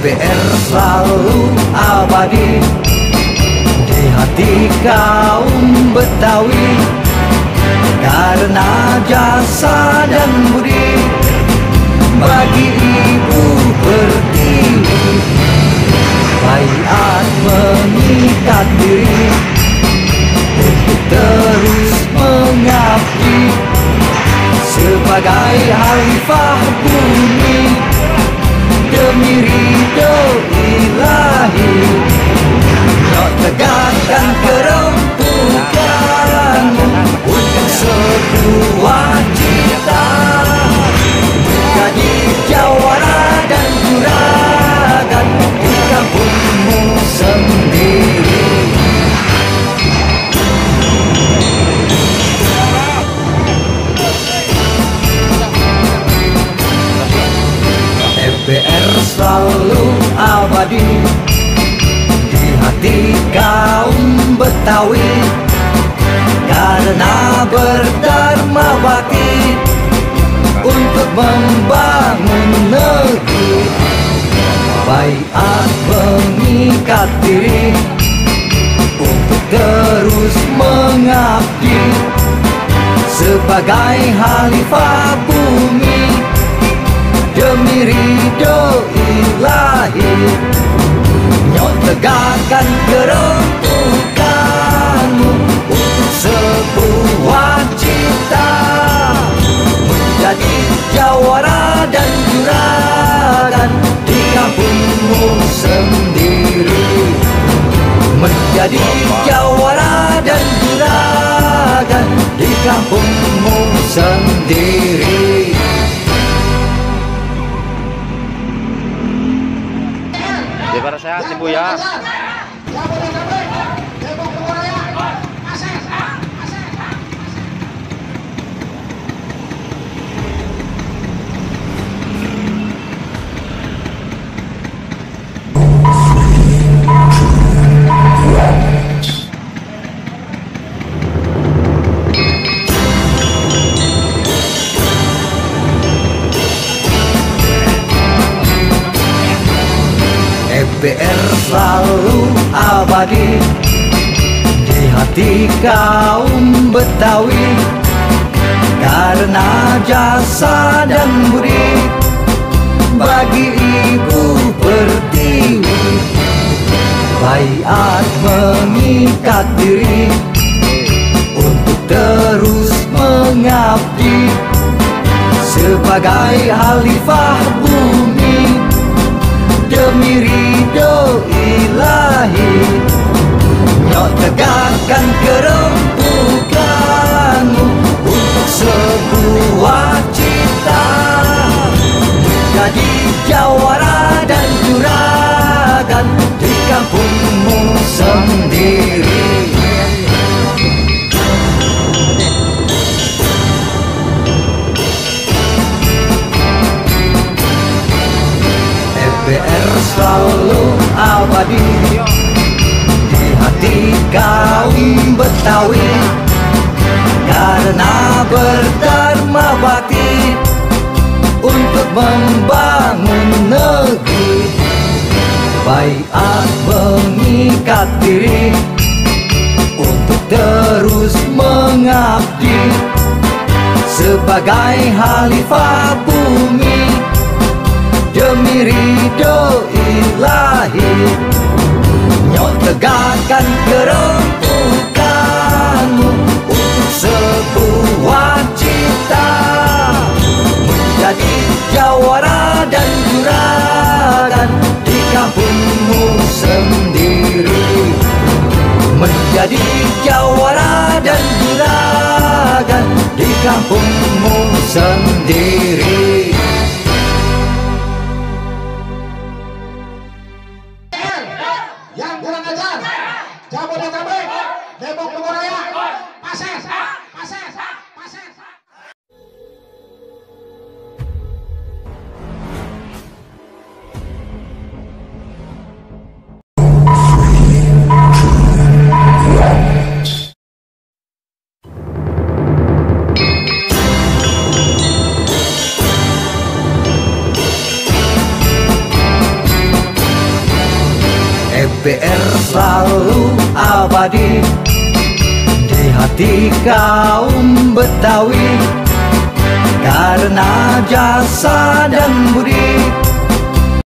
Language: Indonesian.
FBR selalu abadi di hati kaum Betawi, karena jasa dan budi bagi ibu pertiwi. Baiat mengikat diri untuk terus mengabdi sebagai khalifah bumi demi ridho ilahi. Nak tegakkan kerempukan untuk sebuah cita, jadi jawara dan juragan di kampungmu sendiri. FBR selalu abadi di hati kaum Betawi, karena berdharma bakti untuk membangun negeri. Baiat mengikat diri untuk terus mengabdi sebagai khalifah bumi demi ridho ilahi. Nyok tegakkan kerempukanmu untuk sebuah cita, menjadi jawara dan juragan di kampungmu sendiri. Menjadi jawara dan juragan di kampungmu sendiri. Para sehat Ibu ya. FBR selalu abadi di hati kaum Betawi, karena jasa dan budi bagi ibu pertiwi. Baiat mengikat diri untuk terus mengabdi sebagai khalifah bumi demi ridho ilahi. Nyok tegakkan kerempukanmu untuk sebuah cita, jadi jawara dan juragan di kampungmu sendiri. FBR selalu abadi di hati kaum Betawi, karena berdharma bakti untuk membangun negeri. Baiat mengikat diri untuk terus mengabdi sebagai khalifah bumi demi ridho ilahi. Nyok tegakkan kerempukanmu untuk sebuah cita, menjadi jawara dan juragan di kampungmu sendiri. Menjadi jawara dan juragan di kampungmu sendiri. Yang kurang ajar, Jabodetabek, Depok Bogor Raya, Pases, Pases, Pases. selalu abadi di hati kaum Betawi, karena jasa dan budi